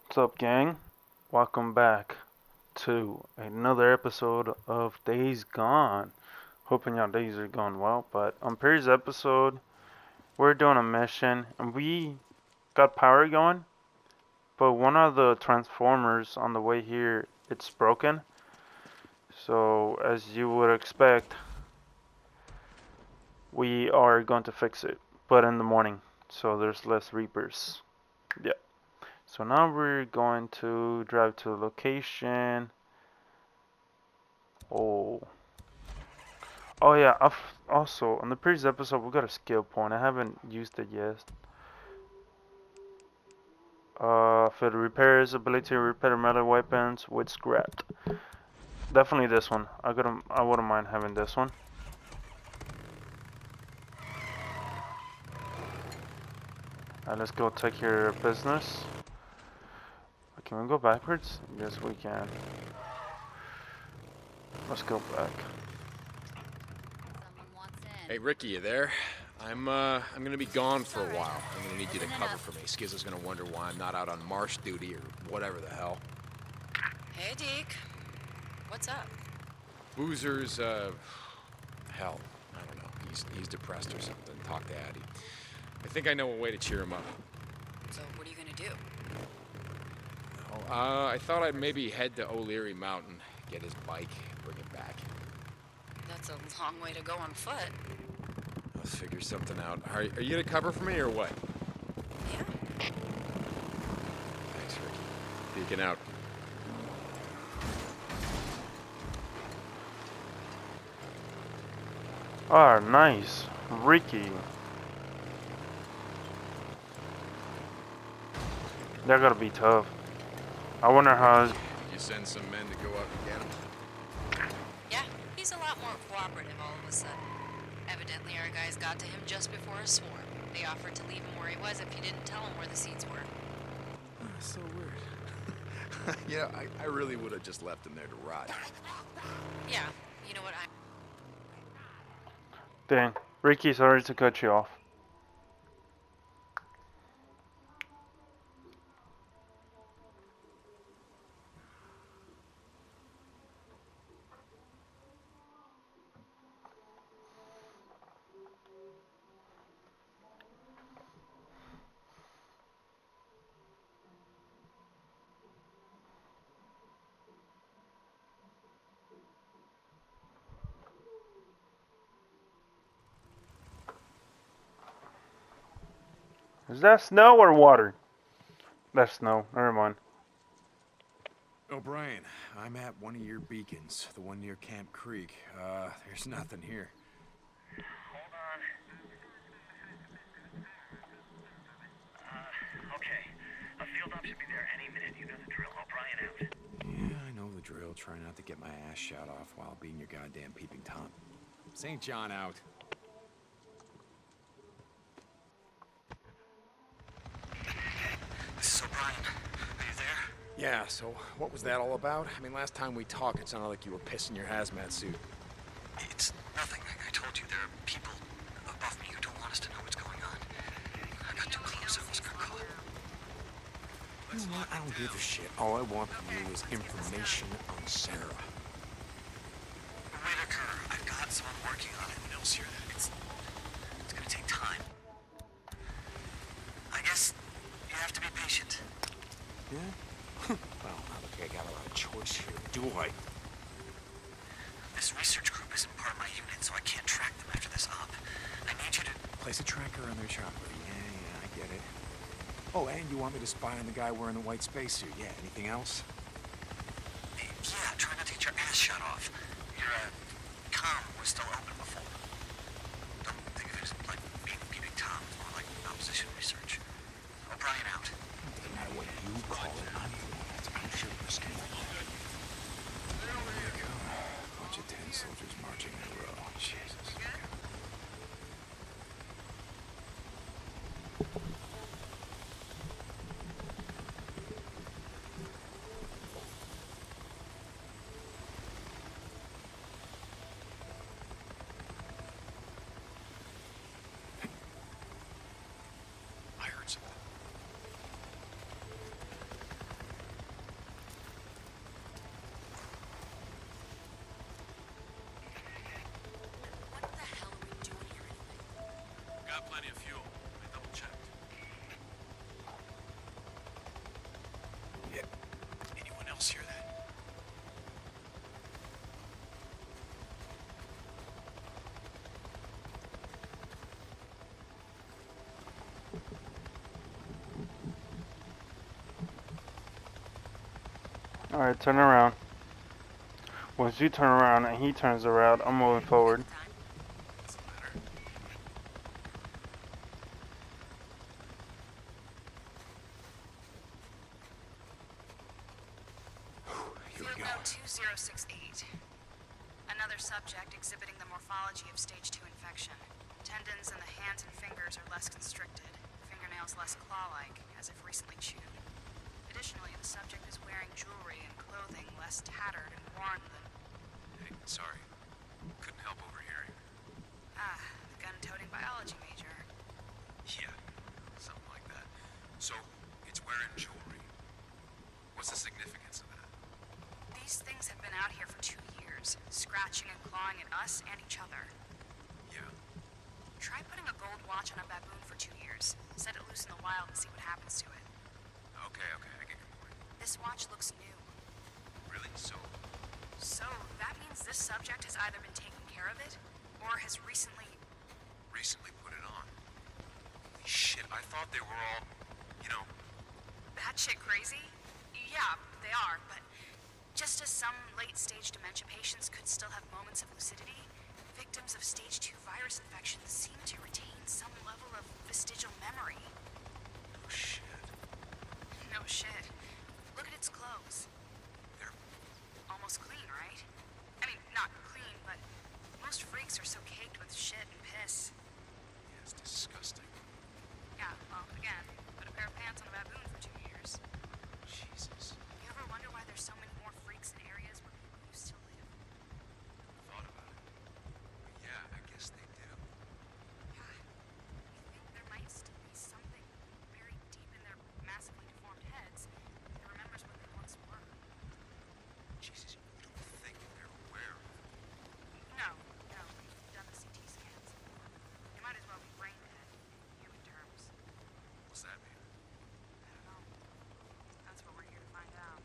What's up, gang? Welcome back to another episode of Days Gone. Hoping y'all days are going well, but on Perry's episode, we're doing a mission and we got power going, but one of the transformers on the way here, it's broken. So, as you would expect, we are going to fix it, but in the morning, so there's less Reapers. Yeah. So now we're going to drive to a location. Oh. Oh yeah, also on the previous episode we got a skill point. I haven't used it yet. For the repairs, ability to repair metal weapons with scrap. Definitely this one. I wouldn't mind having this one. Alright, let's go take care of business. Can we go backwards? Yes, we can. Let's go back. Hey, Ricky, you there? I'm gonna be gone for a while. I'm gonna need you to cover for me. Skiz is gonna wonder why I'm not out on marsh duty or whatever the hell. Hey, Deke. What's up? Boozer's, hell, I don't know. He's depressed or something. Talk to Addie. I think I know a way to cheer him up. So, what are you gonna do? Oh, I thought I'd maybe head to O'Leary Mountain, get his bike, bring it back. That's a long way to go on foot. Let's figure something out. Are you gonna cover for me or what? Yeah. Thanks, Ricky. Beacon out. Ah, nice. Ricky. That gotta be tough. I wonder how his... You send some men to go out and get him? Yeah, he's a lot more cooperative all of a sudden. Evidently, our guys got to him just before a swarm. They offered to leave him where he was if he didn't tell them where the seeds were. Oh, so weird. Yeah, I really would have just left him there to rot. Yeah, you know what, Dang. Ricky, sorry to cut you off. Is that snow or water? That's snow. Never mind. O'Brien, I'm at one of your beacons, the one near Camp Creek. There's nothing here. Hold on. Okay. A field op should be there any minute. You know the drill. O'Brien out. Yeah, I know the drill. Try not to get my ass shot off while being your goddamn peeping Tom. St. John out. This is O'Brien. Are you there? Yeah, so what was that all about? I mean, last time we talked, it sounded like you were pissing your hazmat suit. It's nothing. I told you there are people above me who don't want us to know what's going on. I got too close. I was gonna call. You know what? I don't give a shit. All I want from you is information on Sarah. Whitaker, I've got someone working on it. Mills here. It's gonna take time. I guess you have to be patient. Yeah? Well, not like I got a lot of choice here, do I? This research group isn't part of my unit, so I can't track them after this op. I need you to... Place a tracker on their chopper. Yeah, I get it. Oh, and you want me to spy on the guy wearing the white spacesuit? Yeah, anything else? Yeah, try not to get your ass shut off. Your, comm was still open before. Don't think of it as, like, being peeping Tom. It's more like opposition research. O'Brien out. Doesn't matter what you call it, I'm the one that's out here risking it. There you go. Bunch of 10 soldiers marching in a row. Jesus. I heard something. plenty of fuel. I double-checked. Yeah. Anyone else hear that? Alright, turn around. Once you turn around and he turns around, I'm moving forward. What's the matter? Here we Field go. note 2068. Another subject exhibiting the morphology of stage 2 infection. Tendons in the hands and fingers are less constricted, fingernails less claw-like, as if recently chewed. Additionally, the subject is wearing jewelry and clothing less tattered and worn than... Hey, sorry. Couldn't help overhearing. Ah, the gun-toting biology major. Yeah, something like that. So, it's wearing jewelry. What's the significance of that? These things have been out here for 2 years, scratching and clawing at us and each other. Yeah. Try putting a gold watch on a baboon for 2 years. Set it loose in the wild and see what happens to it. Okay, I get your point. This watch looks new. Really? So, So, that means this subject has either been taking care of it, or has recently... recently put it on. Holy shit, I thought they were all, you know, batshit crazy? Yeah, they are, but just as some late-stage dementia patients could still have moments of lucidity, victims of stage 2 virus infections seem to retain some level of vestigial memory. oh shit. No shit. Look at its clothes. They're, Almost clean, right? I mean, not clean, but most freaks are so caked with shit and piss. yeah, it's disgusting. Yeah, well, again, put a pair of pants on a baboon for 2 years. Jesus. You ever wonder why there's so many more freaks in areas where people used to live? Thought about it. But yeah, I guess they do. Yeah, you think there might still be something buried deep in their massively deformed heads that remembers what they once were. Jesus, you don't think they're aware of it. No, we've done the CT scans. They might as well be brain dead in human terms. What's that mean? I don't know. That's what we're here to find out.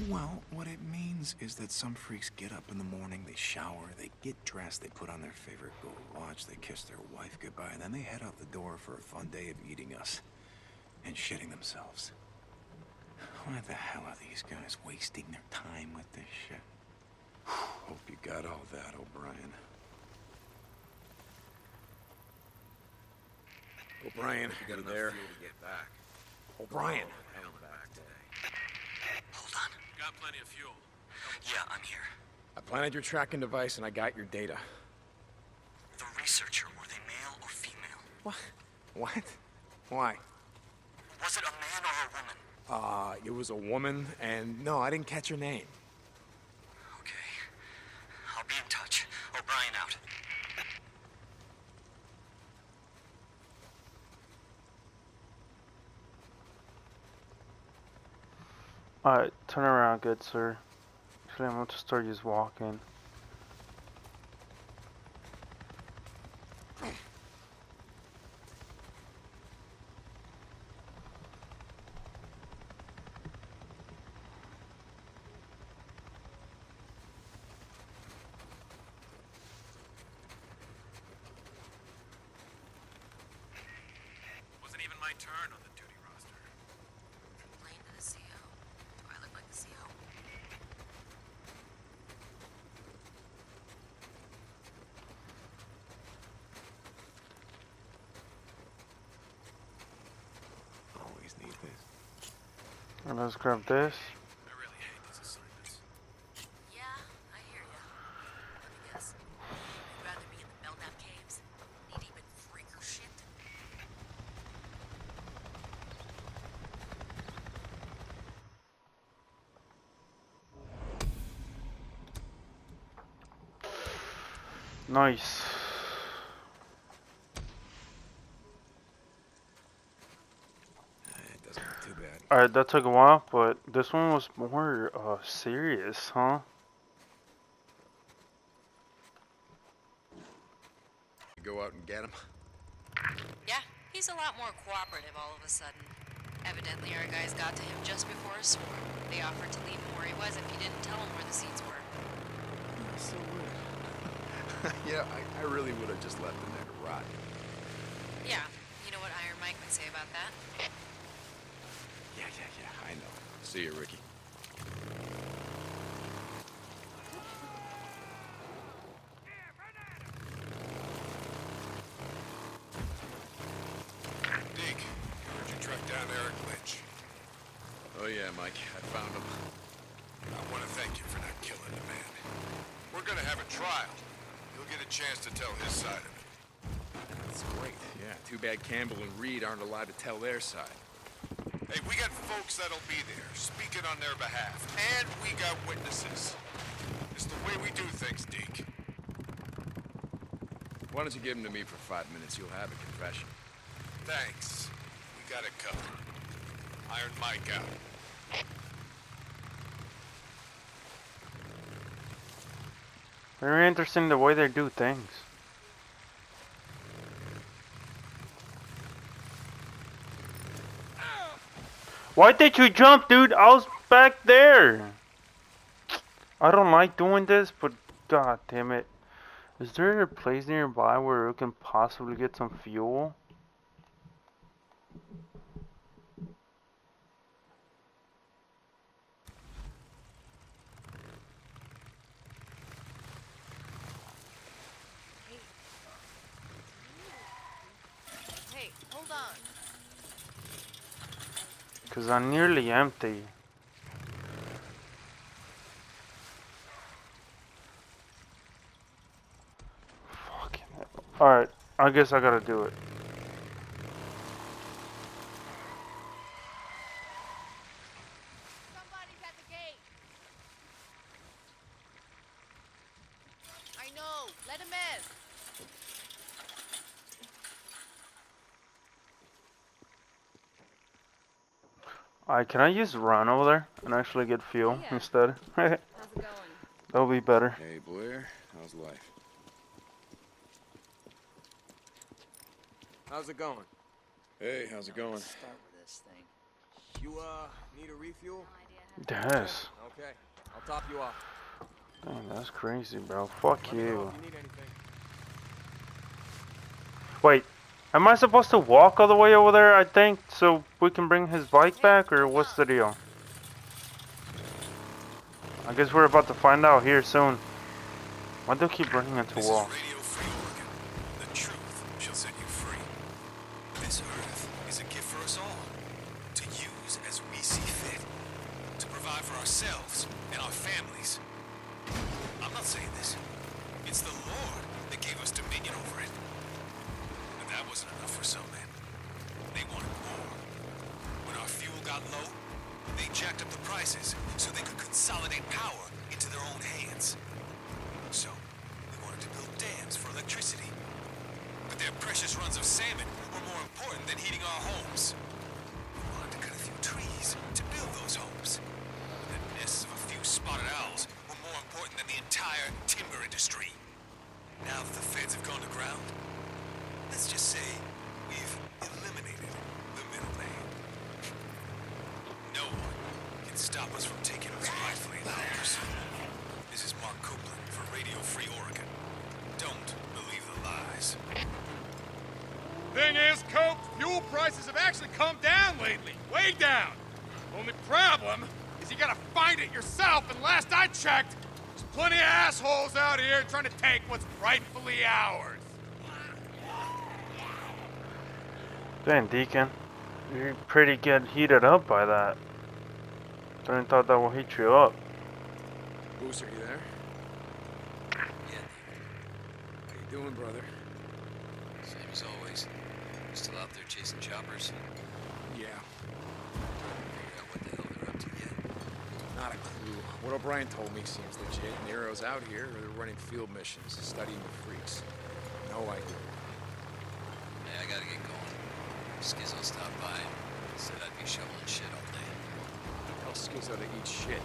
Well, what it means is that some freaks get up in the morning, they shower, they get dressed, they put on their favorite gold watch, they kiss their wife goodbye, and then they head out the door for a fun day of eating us and shitting themselves. Why the hell are these guys wasting their time with this shit? Hope you got all that, O'Brien. O'Brien, We got you enough there? fuel to get back. O'Brien. Hell back today. Hold on. Got plenty of fuel. Yeah, I'm here. I planted your tracking device and I got your data. The researcher, were they male or female? What? What? Why? Was it a man or a woman? It was a woman, and no, I didn't catch her name. Okay. I'll be in touch. O'Brien out. Alright, turn around, good sir. Actually, I'm going to start just walking. Wasn't even my turn on the duty roster. Complain to the CO. Do I look like the CO? Always need this. And let's grab this. I really hate these assignments. Yeah, I hear ya. Let me guess. You'd rather be in the Belknap caves? Knee-deep in freaker shit? Nice. It doesn't look too bad. Alright, that took a while, but this one was more serious, huh? Go out and get him? Yeah, he's a lot more cooperative all of a sudden. Evidently, our guys got to him just before his swarm. They offered to leave him where he was if he didn't tell them where the seeds were. So weird. Yeah, I really would have just left him there to rot. Yeah, you know what Iron Mike would say about that? Yeah, I know. See you, Ricky. Deke, heard you tracked down Eric Lynch. Oh yeah, Mike, I found him. I want to thank you for not killing the man. We're gonna have a trial. You'll get a chance to tell his side of it. That's great. Yeah, too bad Campbell and Reed aren't allowed to tell their side. Hey, we got folks that'll be there, speaking on their behalf. And we got witnesses. It's the way we do things, Deke. Why don't you give him to me for 5 minutes? You'll have a confession. Thanks. We got it covered. Iron Mike out. Very interesting the way they do things. Why did you jump, dude? I was back there. I don't like doing this, but god damn it. Is there a place nearby where we can possibly get some fuel? Hey, hold on. Cause I'm nearly empty. Fucking hell. Alright, I guess I gotta do it. Somebody's at the gate. I know. Let him in. Alright, can I just run over there and actually get fuel Yeah. instead? How's it going? That'll be better. Hey, Blair, how's life? How's it going? Hey, how's it going? Let's start with this thing. You, need a refuel? Yes. Okay, I'll top you off. Dang, that's crazy, bro. Fuck Let me know you. if you need anything. Wait, am I supposed to walk all the way over there, I think, so we can bring his bike back, or what's the deal? I guess we're about to find out here soon. Why do I keep running into This walls? is Radio Free Oregon. The truth shall set you free. This earth is a gift for us all, to use as we see fit, to provide for ourselves and our families. I'm not saying this. It's the Lord that gave us dominion over it. But that wasn't enough for some men. They wanted more. When our fuel got low, they jacked up the prices so they could consolidate power into their own hands. So, we wanted to build dams for electricity. But their precious runs of salmon were more important than heating our homes. We wanted to cut a few trees to build those homes. But the nests of a few spotted owls were more important than the entire timber industry. Now that the feds have gone to ground, let's just say we've eliminated the middleman. No one can stop us from taking what's rightfully ours. This is Mark Copeland for Radio Free Oregon. Don't believe the lies. Thing is, Cope, fuel prices have actually come down lately. Way down. Only problem is you gotta find it yourself, and last I checked, there's plenty of assholes out here trying to take what's rightfully ours. Dang, Deacon. You're pretty get heated up by that. I didn't thought that would heat you up. Booster, you there? Yeah, How you doing, brother? same as always. Still out there chasing choppers. Yeah, Figure out what the hell they're up to yet. not a clue. What O'Brien told me seems legit. Nero's out here, or they're running field missions, studying the freaks. No idea. Hey, I gotta get going. Skizzo stopped by. Said I'd be shoveling shit all day. Tell Skizzo to eat shit.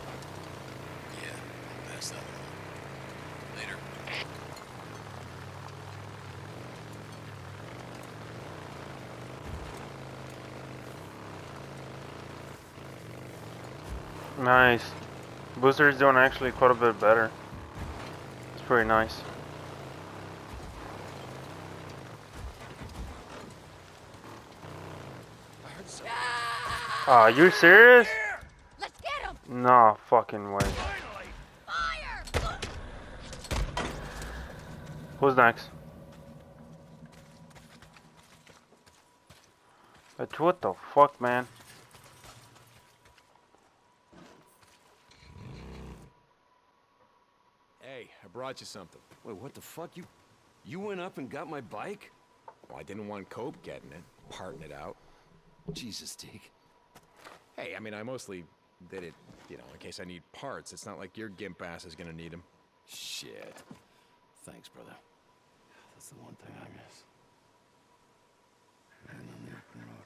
Yeah, I'll pass that along. Later. Nice. Booster is doing actually quite a bit better. It's pretty nice. Aw, you serious? Let's get him! Nah, fucking way. Fire! Who's next? But what the fuck, man? Hey, I brought you something. Wait, what the fuck? You went up and got my bike? Well, I didn't want Cope getting it, parting it out. Jesus, Deke. Hey, I mean, I mostly did it, you know, in case I need parts. It's not like your gimp ass is gonna need them. Shit. Thanks, brother. That's the one thing I miss. Man on the open road.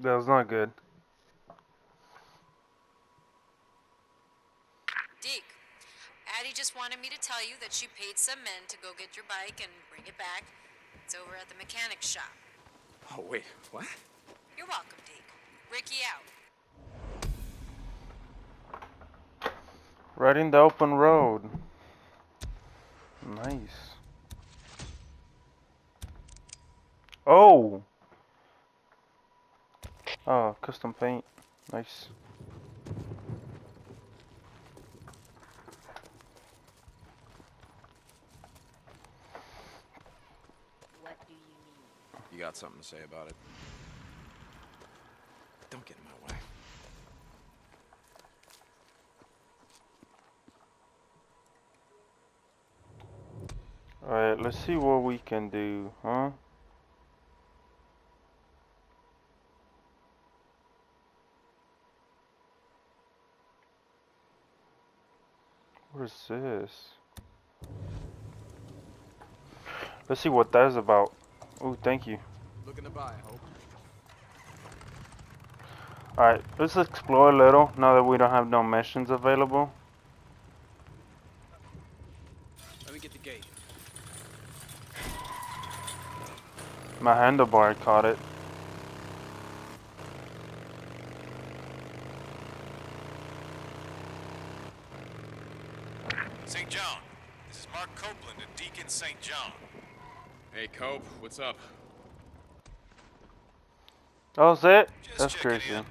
That was not good. Deke, Addie just wanted me to tell you that she paid some men to go get your bike and bring it back. It's over at the mechanic's shop. Oh, wait, what? You're welcome, Deke. Ricky out. Right in the open road. Nice. Oh! Oh, custom paint. Nice. What do you need? You got something to say about it? Don't get in my way. Alright, let's see what we can do, huh? What is this? Let's see what that is about. Oh, thank you. Looking to buy, I hope. Alright, let's explore a little now that we don't have no missions available. Let me get the gate. My handlebar caught it. St. John, this is Mark Copeland at Deacon St. John. Hey, Cope, what's up? Oh, is it? Just That's checking crazy. in.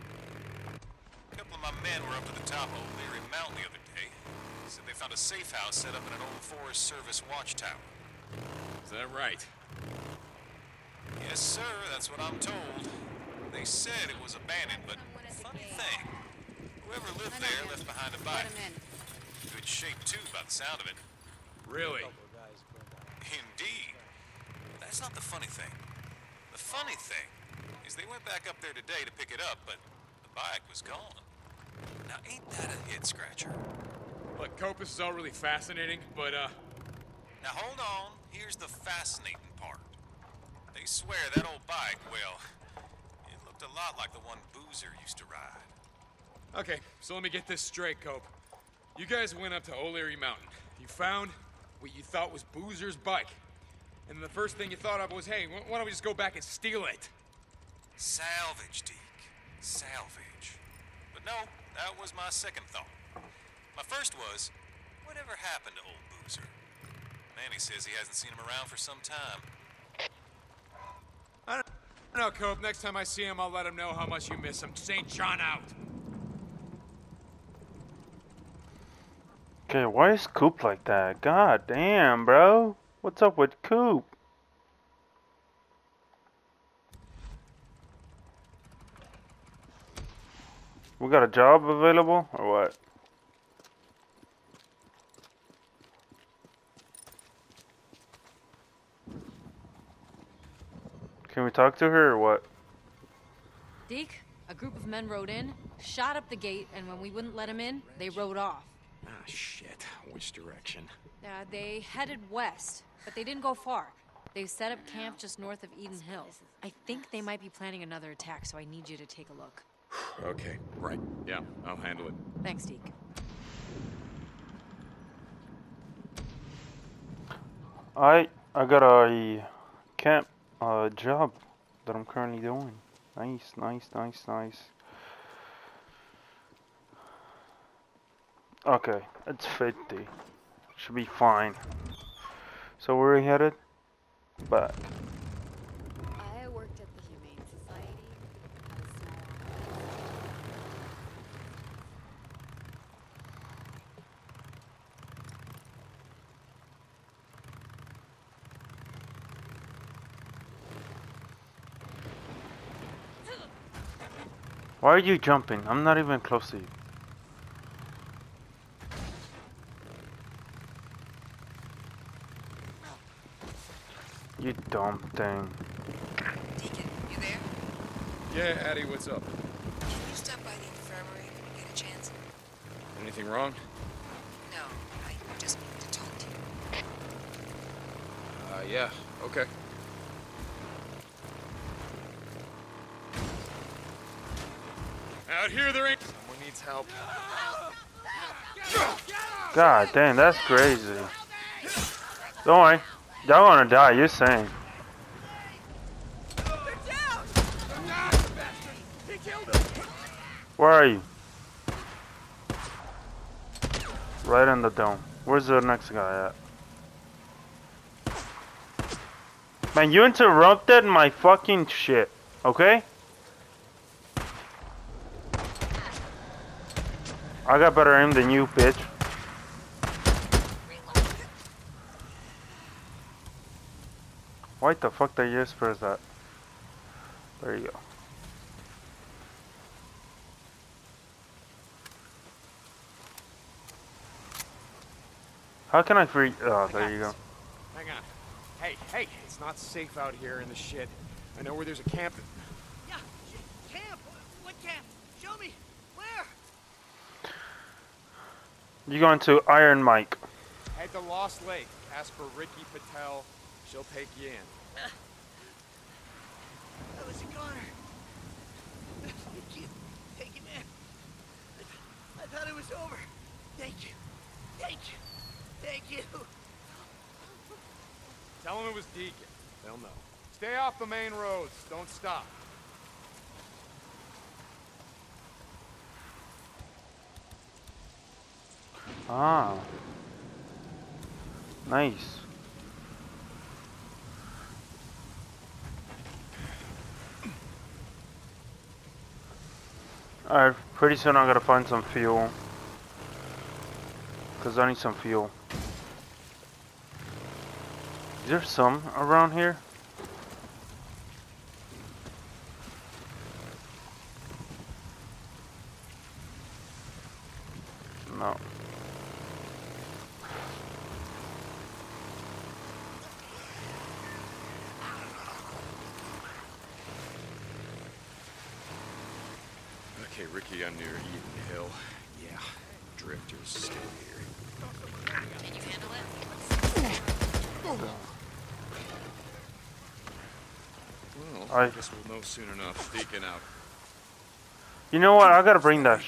A couple of my men were up at the top of O'Leary Mountain the other day. Said they found a safe house set up in an old Forest Service watchtower. Is that right? Yes, sir, that's what I'm told. They said it was abandoned, but funny thing, whoever lived there left behind a bike. Good shape, too, by the sound of it. Really? Indeed. But that's not the funny thing. The funny thing is they went back up there today to pick it up, but the bike was gone. Now, ain't that a head-scratcher? Look, Cope, this is all really fascinating, but, Now, hold on. Here's the fascinating part. They swear that old bike, well, it looked a lot like the one Boozer used to ride. okay, so let me get this straight, Cope. You guys went up to O'Leary Mountain. You found what you thought was Boozer's bike. And then the first thing you thought of was, hey, why don't we just go back and steal it? Salvage, Deke. Salvage. But no, that was my second thought. My first was, whatever happened to old Boozer? Manny says he hasn't seen him around for some time. I don't know, Cope. Next time I see him, I'll let him know how much you miss him. St. John out. Okay, why is Coop like that? God damn, bro. What's up with Coop? We got a job available, or what? Can we talk to her, or what? Deke, a group of men rode in, shot up the gate, and when we wouldn't let them in, they rode off. Ah, shit. Which direction? They headed west, but they didn't go far. They set up camp just north of Eden Hills. I think they might be planning another attack, so I need you to take a look. Okay, right. Yeah, I'll handle it. Thanks, Deke. I got a camp job that I'm currently doing. Nice, nice, nice, nice. Okay, it's 50. Should be fine. So where are we headed? Back. I worked at the Humane Society. Had a small Why are you jumping? I'm not even close to you. You dumb thing. Deacon, you there? Yeah, Addie, what's up? Can you stop by the infirmary when you get a chance? Anything wrong? No, I just need to talk to you. Yeah, okay. Out here, there ain't... Someone needs help. God damn, that's crazy. Don't worry. Y'all gonna die, you're saying. Where are you? Right in the dome. Where's the next guy at? Man, you interrupted my fucking shit, okay? I got better aim than you, bitch. Why the fuck did you just press that? There you go. How can I free? Oh, there you go. Hang on. Hey, it's not safe out here in the shit. I know where there's a camp. Yeah, camp. What camp? Show me. Where? You going to Iron Mike? Head to Lost Lake. Ask for Ricky Patel. She'll take you in. That was a goner. Thank you. Take him in. I thought it was over. Thank you. Thank you. Thank you. Tell them it was Deacon. They'll know. Stay off the main roads. Don't stop. Ah. Nice. Alright, pretty soon I gotta find some fuel. Cause I need some fuel. Is there some around here? No. Okay, Ricky, I'm near Eden Hill. Yeah, drifters stay here. Can you handle it? Well, I I guess we'll know soon enough. Deacon out. You know what? I gotta bring that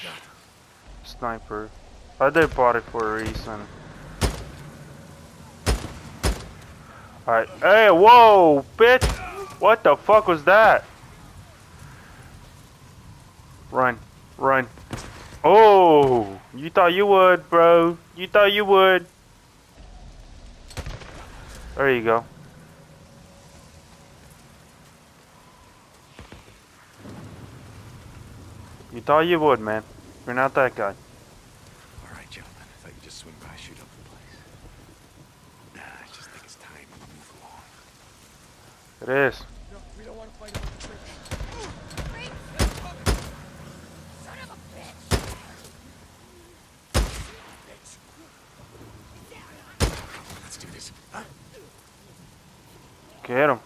sniper. I did bought it for a reason. Alright. Hey, whoa, bitch! What the fuck was that? Run. Run. Oh! You thought you would, bro. You thought you would. There you go. You thought you would, man. You're not that guy. Alright, gentlemen. I thought you'd just swing by, shoot up the place. Nah, I just think it's time we move along. It is. We don't want to fight over the church. Son of a bitch! Let's do this. Huh? Get him.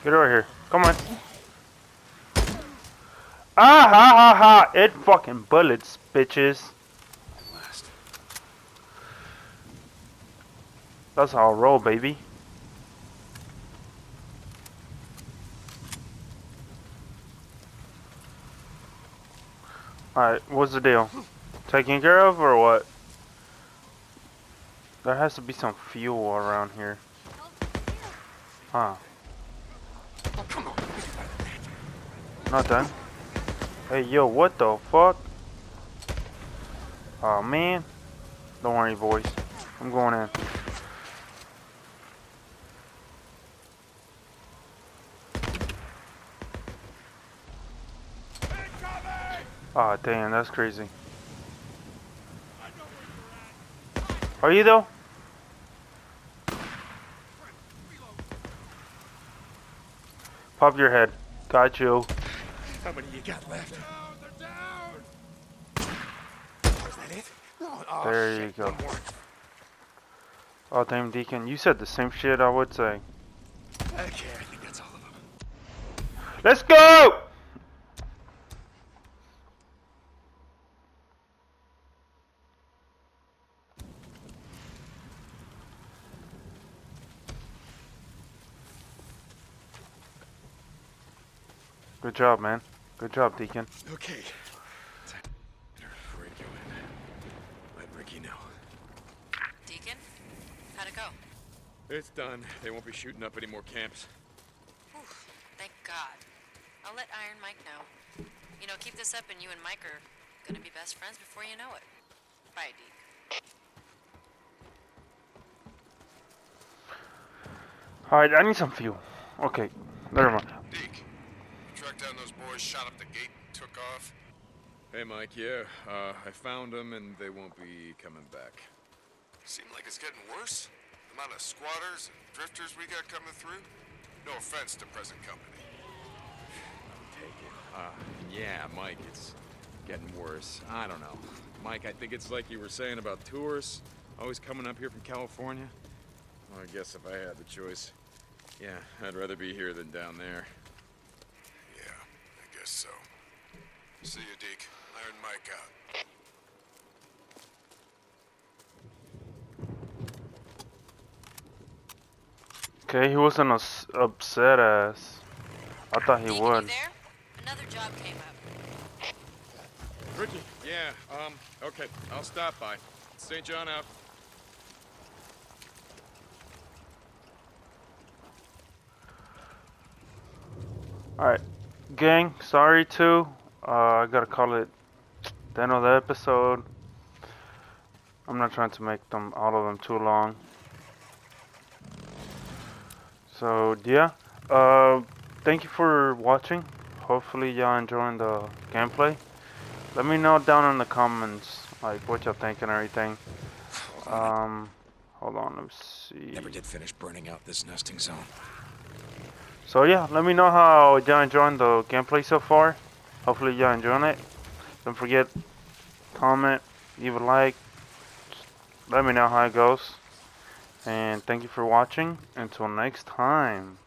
Get over here. Come on. Ah ha ha ha! It fucking bullets, bitches. Last. That's how I roll, baby. Alright, what's the deal? Taken care of or what? There has to be some fuel around here. Huh. Oh, come on. Not done. Hey, yo, what the fuck? Oh, man. Don't worry, boys. I'm going in. Oh, damn, that's crazy. Are you though? Pop your head. Got you. How many you got left? They're down. Is that it? Oh, There you go. Oh, damn, Deacon, you said the same shit I would say. Okay, I think that's all of them. Let's go! Good job, man. Good job, Deacon. Okay. Radio in. Let Ricky know. Deacon? How'd it go? It's done. They won't be shooting up any more camps. Whew, thank God. I'll let Iron Mike know. You know, keep this up and you and Mike are gonna be best friends before you know it. Bye, Deke. Alright, I need some fuel. Okay, never mind. Deke, you tracked down those boys, shot up the gate, and took off? Hey, Mike, yeah. I found them and they won't be coming back. Seemed like it's getting worse. The amount of squatters and drifters we got coming through. No offense to present company. Take it. Yeah, Mike, it's getting worse. I don't know. Mike, I think it's like you were saying about tourists always coming up here from California. Well, I guess if I had the choice, yeah, I'd rather be here than down there. Yeah, I guess so. See you, Deke. Iron Mike out. Okay, he wasn't as upset as I thought he Deacon, would. you there? Another job came up. Ricky, yeah, okay, I'll stop by. St. John out. Alright, gang, sorry too. I gotta call it the end of the episode. I'm not trying to make them all of them too long. So yeah, thank you for watching. Hopefully y'all enjoying the gameplay. Let me know down in the comments like what y'all think and everything. Hold on, let me see. Never did finish burning out this nesting zone. So yeah, let me know how y'all enjoying the gameplay so far. Hopefully y'all enjoying it. Don't forget, comment, leave a like. Let me know how it goes. And thank you for watching. Until next time.